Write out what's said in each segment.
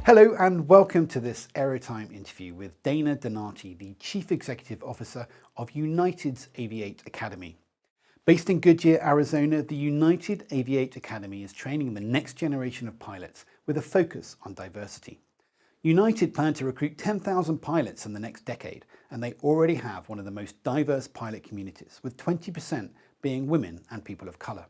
Hello and welcome to this Aerotime interview with Dana Donati, the Chief Executive Officer of United's Aviate Academy. Based in Goodyear, Arizona, the United Aviate Academy is training the next generation of pilots with a focus on diversity. United plan to recruit 10,000 pilots in the next decade, and they already have one of the most diverse pilot communities, with 20% being women and people of colour.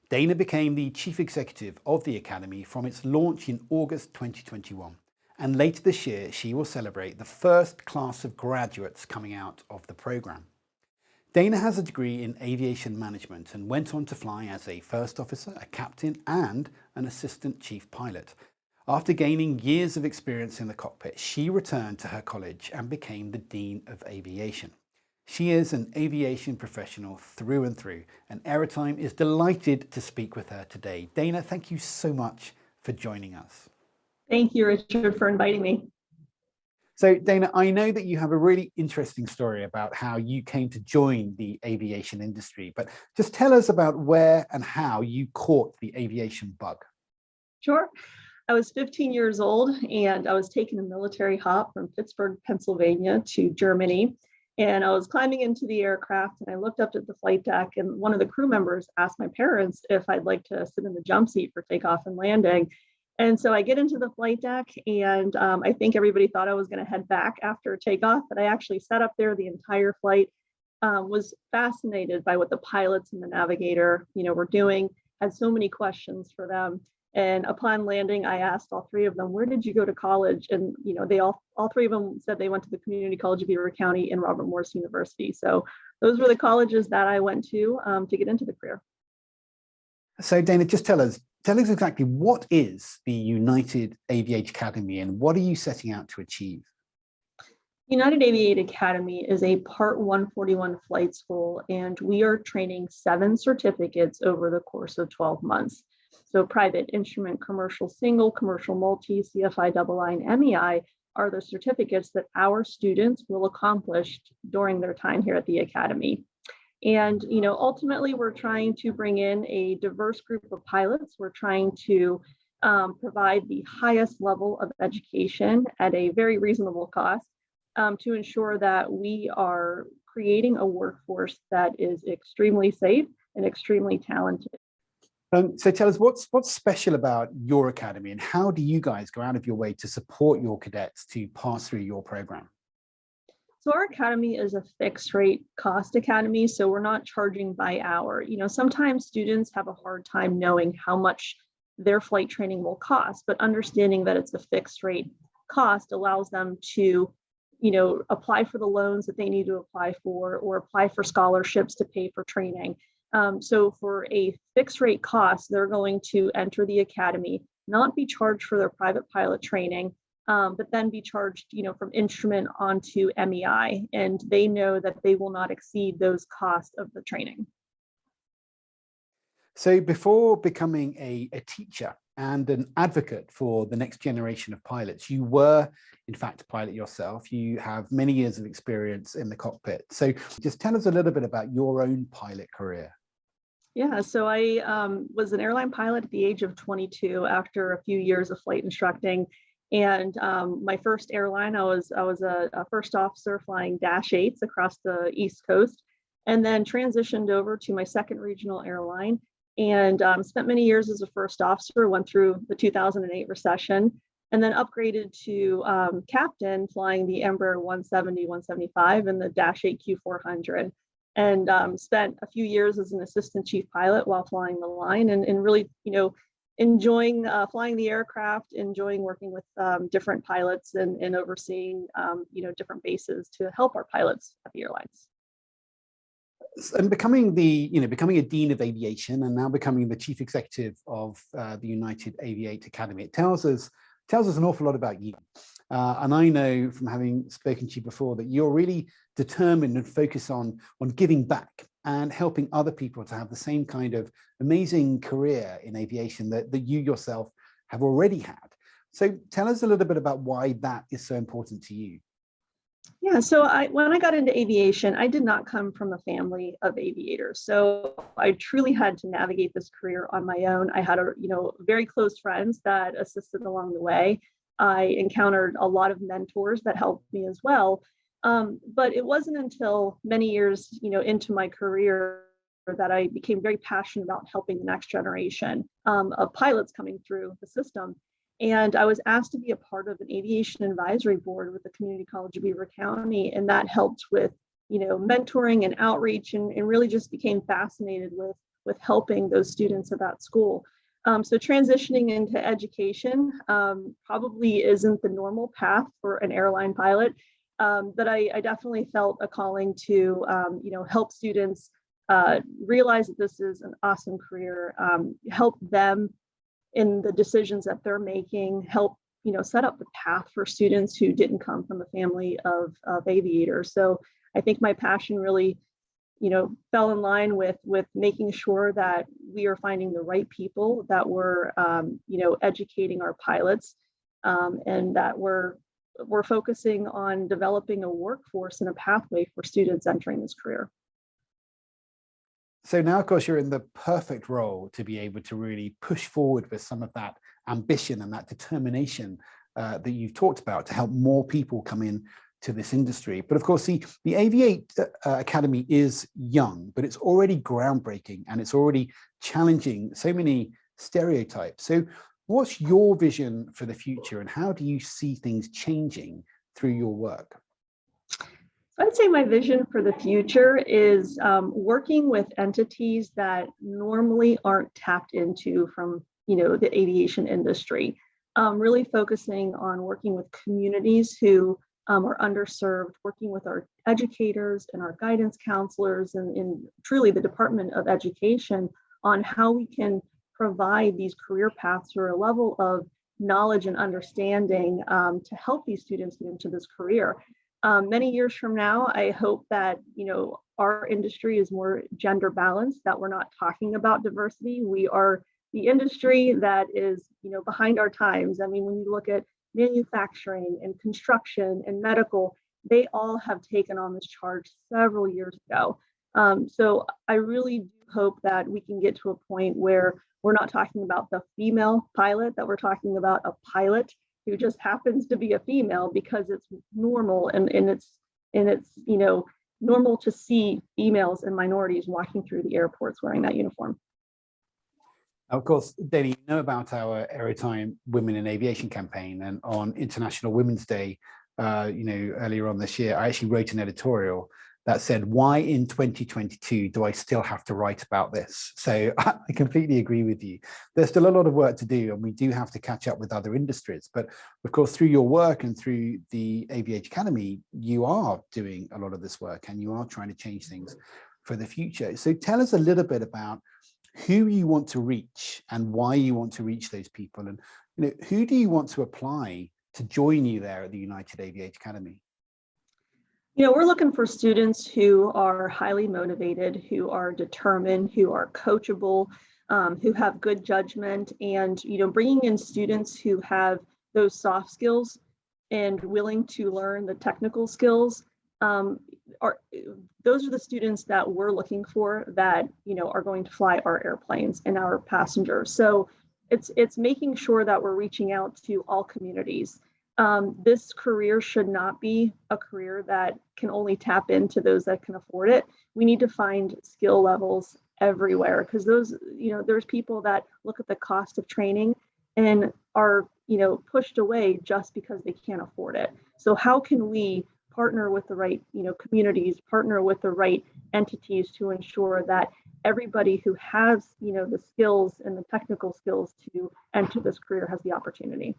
Dana became the chief executive of the Academy from its launch in August 2021. And later this year, she will celebrate the first class of graduates coming out of the program. Dana has a degree in aviation management and went on to fly as a first officer, a captain, and an assistant chief pilot. After gaining years of experience in the cockpit, she returned to her college and became the Dean of Aviation. She is an aviation professional through and through, and Aerotime is delighted to speak with her today. Dana, thank you so much for joining us. Thank you, Richard, for inviting me. So, Dana, I know that you have a really interesting story about how you came to join the aviation industry, but just tell us about where and how you caught the aviation bug. Sure. I was 15 years old and I was taking a military hop from Pittsburgh, Pennsylvania to Germany. And I was climbing into the aircraft and I looked up at the flight deck and one of the crew members asked my parents if I'd like to sit in the jump seat for takeoff and landing. And so I get into the flight deck and I think everybody thought I was going to head back after takeoff, but I actually sat up there the entire flight, was fascinated by what the pilots and the navigator, were doing, had so many questions for them. And upon landing, I asked all three of them, where did you go to college? And, they all three of them said they went to the Community College of Beaver County and Robert Morris University. So those were the colleges that I went to get into the career. So Dana, just tell us exactly what is the United Aviate Academy and what are you setting out to achieve? United Aviate Academy is a Part 141 flight school, and we are training 7 certificates over the course of 12 months. So private instrument, commercial single, commercial multi, CFI double line, MEI are the certificates that our students will accomplish during their time here at the Academy. And, ultimately we're trying to bring in a diverse group of pilots. We're trying to provide the highest level of education at a very reasonable cost to ensure that we are creating a workforce that is extremely safe and extremely talented. So tell us what's special about your academy and how do you guys go out of your way to support your cadets to pass through your program? So our academy is a fixed rate cost academy, so we're not charging by hour. Sometimes students have a hard time knowing how much their flight training will cost, but understanding that it's a fixed rate cost allows them to apply for the loans that they need to apply for or apply for scholarships to pay for training. So for a fixed rate cost, they're going to enter the academy, not be charged for their private pilot training, but then be charged, from instrument onto MEI, and they know that they will not exceed those costs of the training. So before becoming a teacher and an advocate for the next generation of pilots, you were, in fact, a pilot yourself. You have many years of experience in the cockpit. So just tell us a little bit about your own pilot career. Yeah, so I was an airline pilot at the age of 22 after a few years of flight instructing. And my first airline, I was a first officer flying Dash 8s across the East Coast, and then transitioned over to my second regional airline and spent many years as a first officer, went through the 2008 recession, and then upgraded to captain flying the Embraer 170, 175 and the Dash 8 Q400. And spent a few years as an assistant chief pilot while flying the line and really, enjoying flying the aircraft, enjoying working with different pilots and overseeing, different bases to help our pilots at the airlines. And becoming a dean of aviation and now becoming the chief executive of the United Aviate Academy, it tells us an awful lot about you. And I know from having spoken to you before that you're really determined and focused on giving back and helping other people to have the same kind of amazing career in aviation that you yourself have already had. So tell us a little bit about why that is so important to you. Yeah, so when I got into aviation, I did not come from a family of aviators. So I truly had to navigate this career on my own. I had very close friends that assisted along the way. I encountered a lot of mentors that helped me as well. But it wasn't until many years, into my career that I became very passionate about helping the next generation of pilots coming through the system. And I was asked to be a part of an aviation advisory board with the Community College of Beaver County, and that helped with, mentoring and outreach, and really just became fascinated with helping those students at that school. So transitioning into education probably isn't the normal path for an airline pilot, but I definitely felt a calling to, help students realize that this is an awesome career, help them in the decisions that they're making, help, set up the path for students who didn't come from a family of aviators. So I think my passion really, fell in line with making sure that we are finding the right people, that we're, educating our pilots, and that we're focusing on developing a workforce and a pathway for students entering this career. So now, of course, you're in the perfect role to be able to really push forward with some of that ambition and that determination that you've talked about to help more people come in to this industry. But of course, the Aviate Academy is young, but it's already groundbreaking and it's already challenging so many stereotypes. So what's your vision for the future, and how do you see things changing through your work? I'd say my vision for the future is working with entities that normally aren't tapped into from, the aviation industry. Really focusing on working with communities who are underserved, working with our educators and our guidance counselors and truly the Department of Education on how we can provide these career paths or a level of knowledge and understanding to help these students get into this career. Many years from now, I hope that, our industry is more gender balanced, that we're not talking about diversity. We are the industry that is, behind our times. I mean, when you look at manufacturing and construction and medical, they all have taken on this charge several years ago. So I really do hope that we can get to a point where we're not talking about the female pilot, that we're talking about a pilot who just happens to be a female because it's normal and it's normal to see females and minorities walking through the airports wearing that uniform. Of course, Dana, you know about our Aerotime Women in Aviation campaign, and on International Women's Day, earlier on this year, I actually wrote an editorial that said, why in 2022 do I still have to write about this? So I completely agree with you. There's still a lot of work to do, and we do have to catch up with other industries. But of course, through your work and through the Aviate Academy, you are doing a lot of this work and you are trying to change things for the future. So tell us a little bit about who you want to reach and why you want to reach those people, and who do you want to apply to join you there at the United Aviate Academy? We're looking for students who are highly motivated, who are determined, who are coachable, who have good judgment, and bringing in students who have those soft skills and willing to learn the technical skills. Those are the students that we're looking for that are going to fly our airplanes and our passengers. So it's making sure that we're reaching out to all communities. This career should not be a career that can only tap into those that can afford it. We need to find skill levels everywhere, because there's people that look at the cost of training and are pushed away just because they can't afford it. So how can we partner with the right communities, partner with the right entities to ensure that everybody who has the skills and the technical skills to enter this career has the opportunity?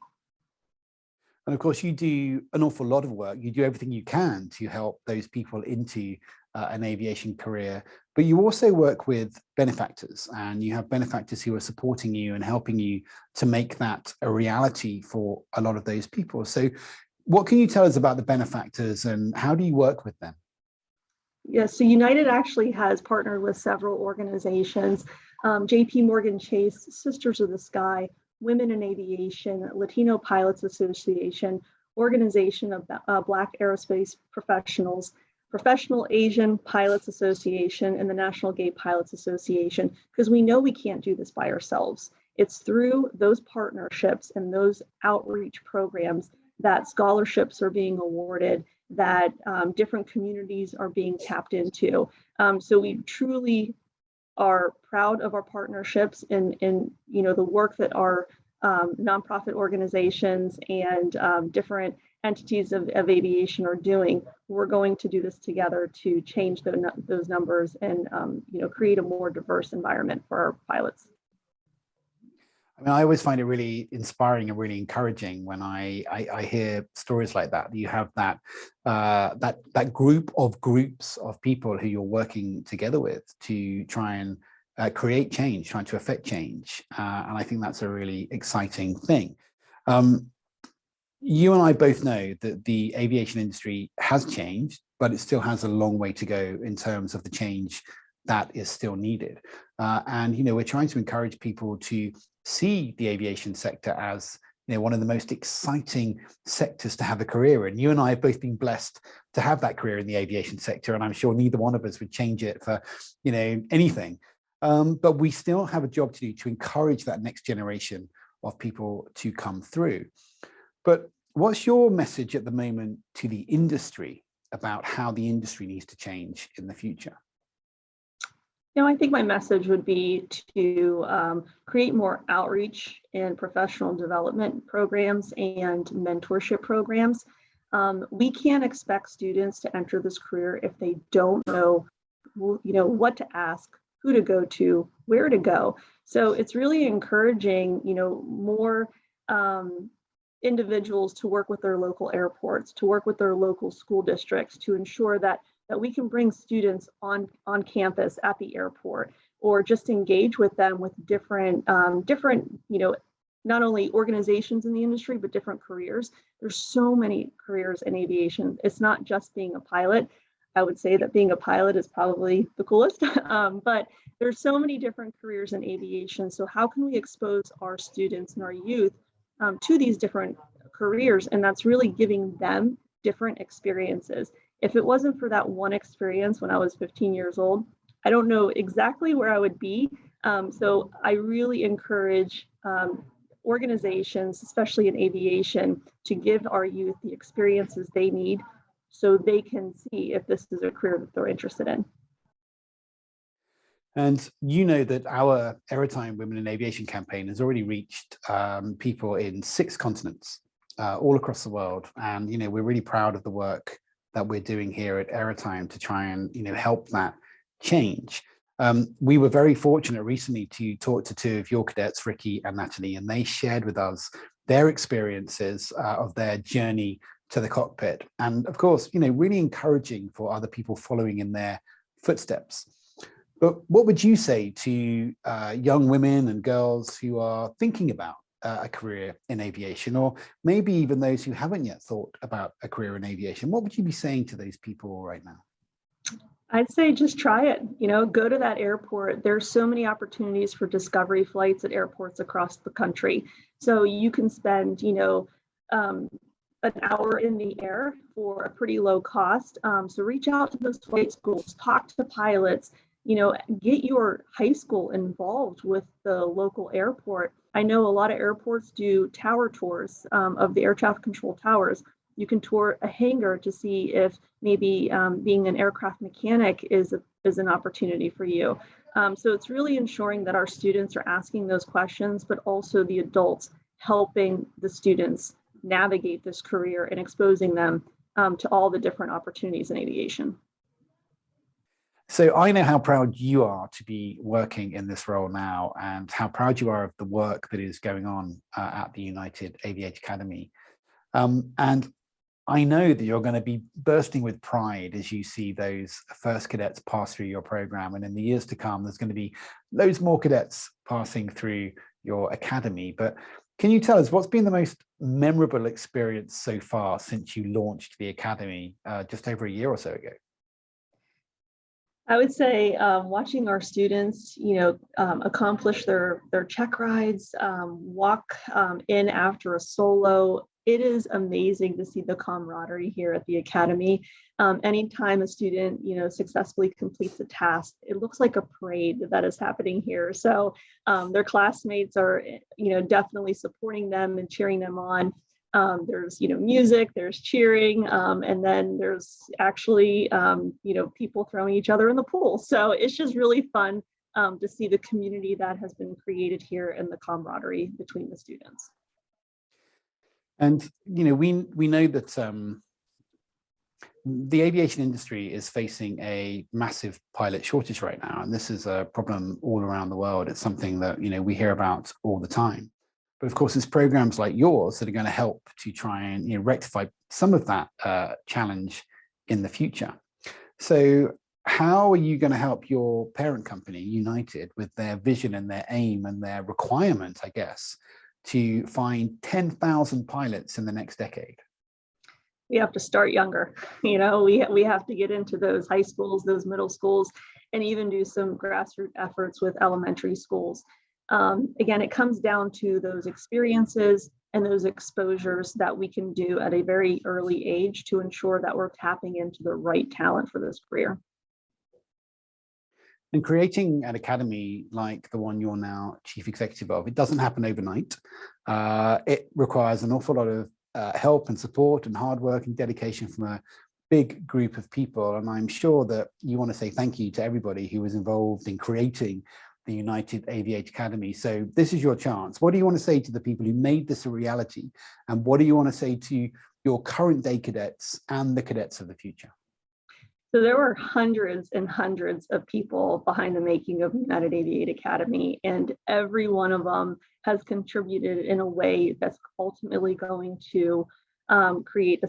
And of course, you do an awful lot of work. You do everything you can to help those people into an aviation career, but you also work with benefactors, and you have benefactors who are supporting you and helping you to make that a reality for a lot of those people. So what can you tell us about the benefactors and how do you work with them? Yes, so United actually has partnered with several organizations, JP Morgan Chase, Sisters of the Sky, Women in Aviation, Latino Pilots Association, Organization of Black Aerospace Professionals, Professional Asian Pilots Association and the National Gay Pilots Association, because we know we can't do this by ourselves. It's through those partnerships and those outreach programs that scholarships are being awarded, that different communities are being tapped into. So we truly are proud of our partnerships and the work that our nonprofit organizations and different entities of aviation are doing. We're going to do this together to change those numbers and create a more diverse environment for our pilots. I mean, I always find it really inspiring and really encouraging when I hear stories like that. You have that that group of groups of people who you're working together with to try and create change, trying to affect change, and I think that's a really exciting thing. You and I both know that the aviation industry has changed, but it still has a long way to go in terms of the change that is still needed. And we're trying to encourage people to see the aviation sector as one of the most exciting sectors to have a career in. You and I have both been blessed to have that career in the aviation sector, and I'm sure neither one of us would change it for anything. But we still have a job to do to encourage that next generation of people to come through. But what's your message at the moment to the industry about how the industry needs to change in the future? I think my message would be to create more outreach and professional development programs and mentorship programs. We can't expect students to enter this career if they don't know, what to ask, who to go to, where to go. So it's really encouraging, more individuals to work with their local airports, to work with their local school districts, to ensure that we can bring students on campus at the airport, or just engage with them with different, not only organizations in the industry, but different careers. There's so many careers in aviation. It's not just being a pilot. I would say that being a pilot is probably the coolest, but there's so many different careers in aviation. So how can we expose our students and our youth to these different careers? And that's really giving them different experiences. If it wasn't for that one experience when I was 15 years old, I don't know exactly where I would be. So I really encourage organizations, especially in aviation, to give our youth the experiences they need so they can see if this is a career that they're interested in. And that our Airtime Women in Aviation campaign has already reached people in 6 continents, all across the world. And, we're really proud of the work that we're doing here at Airtime to try and, help that change. We were very fortunate recently to talk to 2 of your cadets, Ricky and Natalie, and they shared with us their experiences of their journey to the cockpit. And of course, really encouraging for other people following in their footsteps. But what would you say to young women and girls who are thinking about a career in aviation, or maybe even those who haven't yet thought about a career in aviation? What would you be saying to those people right now? I'd say just try it, go to that airport. There's so many opportunities for discovery flights at airports across the country. So you can spend, an hour in the air for a pretty low cost. So reach out to those flight schools, talk to pilots, get your high school involved with the local airport. I know a lot of airports do tower tours of the air traffic control towers. You can tour a hangar to see if maybe being an aircraft mechanic is an opportunity for you. So it's really ensuring that our students are asking those questions, but also the adults helping the students navigate this career and exposing them to all the different opportunities in aviation. So I know how proud you are to be working in this role now, and how proud you are of the work that is going on at the United Aviate Academy. And I know that you're going to be bursting with pride as you see those first cadets pass through your program. And in the years to come, there's going to be loads more cadets passing through your academy. But can you tell us what's been the most memorable experience so far since you launched the academy just over a year or so ago? I would say watching our students, accomplish their check rides, walk in after a solo, It is amazing to see the camaraderie here at the Academy. Anytime a student, successfully completes a task, it looks like a parade that is happening here. So their classmates are, definitely supporting them and cheering them on. There's, music, there's cheering, and then there's actually, people throwing each other in the pool. So it's just really fun to see the community that has been created here and the camaraderie between the students. And we know that the aviation industry is facing a massive pilot shortage right now, and this is a problem all around the world. It's something that we hear about all the time. But of course, it's programs like yours that are going to help to try and rectify some of that challenge in the future. So how are you going to help your parent company, United, with their vision and their aim and their requirement, I guess, to find 10,000 pilots in the next decade? We have to start younger. We have to get into those high schools, those middle schools, and even do some grassroots efforts with elementary schools. Again, it comes down to those experiences and those exposures that we can do at a very early age to ensure that we're tapping into the right talent for this career. And creating an academy like the one you're now chief executive of, it doesn't happen overnight. It requires an awful lot of help and support and hard work and dedication from a big group of people. And I'm sure that you want to say thank you to everybody who was involved in creating the United Aviate Academy. So this is your chance. What do you want to say to the people who made this a reality? And what do you want to say to your current day cadets and the cadets of the future? So there were hundreds and hundreds of people behind the making of United Aviate Academy, and every one of them has contributed in a way that's ultimately going to create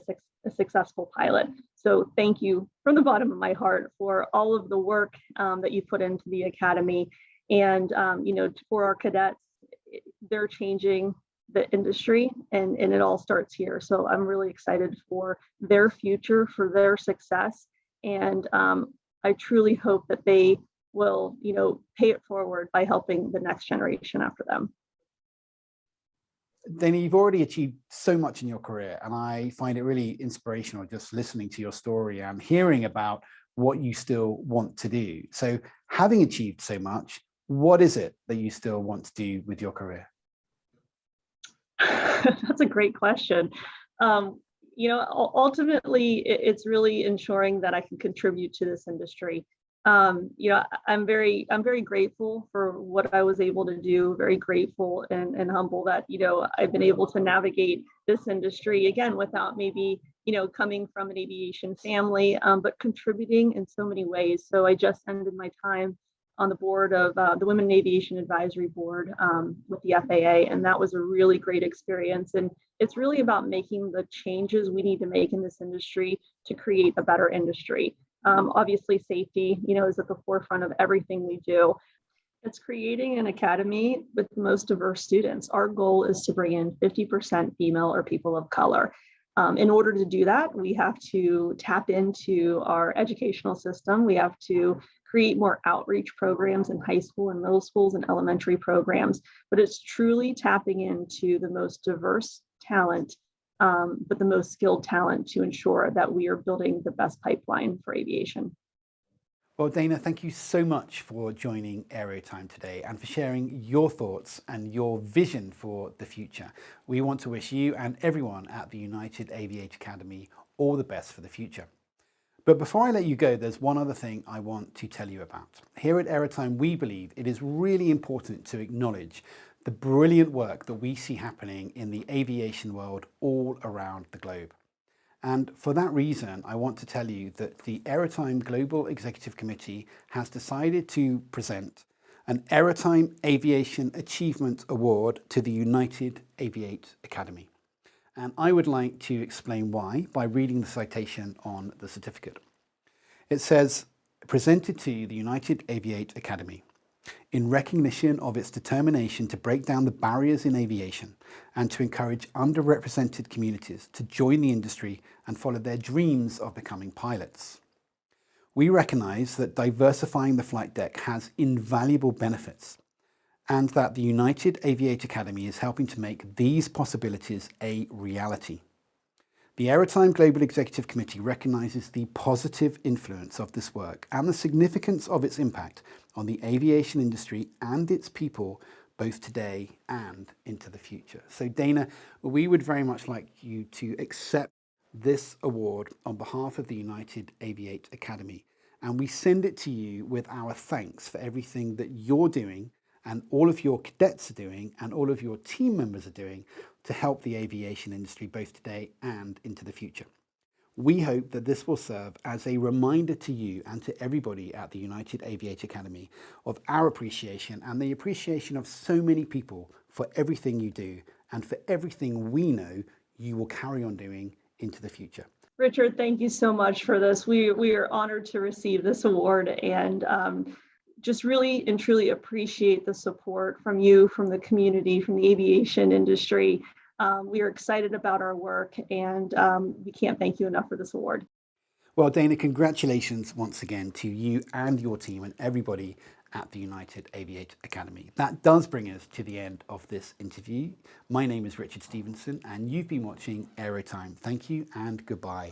a successful pilot. So thank you from the bottom of my heart for all of the work that you put into the Academy. And for our cadets, they're changing the industry, and it all starts here. So I'm really excited for their future, for their success. And I truly hope that they will, pay it forward by helping the next generation after them. Dana, you've already achieved so much in your career, and I find it really inspirational just listening to your story and hearing about what you still want to do. So having achieved so much, what is it that you still want to do with your career? That's a great question. Ultimately, it's really ensuring that I can contribute to this industry. I'm very grateful for what I was able to do, very grateful and humble that, I've been able to navigate this industry again without maybe, coming from an aviation family, but contributing in so many ways. So I just ended my time on the board of the Women in Aviation Advisory Board with the FAA, and that was a really great experience. And it's really about making the changes we need to make in this industry to create a better industry. Obviously, safety, is at the forefront of everything we do. It's creating an academy with the most diverse students. Our goal is to bring in 50% female or people of color. In order to do that, we have to tap into our educational system. We have to create more outreach programs in high school and middle schools and elementary programs. But it's truly tapping into the most diverse talent, but the most skilled talent to ensure that we are building the best pipeline for aviation. Well, Dana, thank you so much for joining Aerotime today and for sharing your thoughts and your vision for the future. We want to wish you and everyone at the United Aviate Academy all the best for the future. But before I let you go, there's one other thing I want to tell you about. Here at Aerotime, we believe it is really important to acknowledge the brilliant work that we see happening in the aviation world all around the globe. And for that reason, I want to tell you that the Aerotime Global Executive Committee has decided to present an Aerotime Aviation Achievement Award to the United Aviate Academy. And I would like to explain why by reading the citation on the certificate. It says, presented to the United Aviate Academy, in recognition of its determination to break down the barriers in aviation and to encourage underrepresented communities to join the industry and follow their dreams of becoming pilots. We recognize that diversifying the flight deck has invaluable benefits, and that the United Aviate Academy is helping to make these possibilities a reality. The Aerotime Global Executive Committee recognises the positive influence of this work and the significance of its impact on the aviation industry and its people, both today and into the future. So Dana, we would very much like you to accept this award on behalf of the United Aviate Academy. And we send it to you with our thanks for everything that you're doing and all of your cadets are doing and all of your team members are doing to help the aviation industry both today and into the future. We hope that this will serve as a reminder to you and to everybody at the United Aviate Academy of our appreciation and the appreciation of so many people for everything you do and for everything we know you will carry on doing into the future. Richard, thank you so much for this. We are honored to receive this award and just really and truly appreciate the support from you, from the community, from the aviation industry. We are excited about our work and we can't thank you enough for this award. Well, Dana, congratulations once again to you and your team and everybody at the United Aviate Academy. That does bring us to the end of this interview. My name is Richard Stevenson and you've been watching Aerotime. Thank you and goodbye.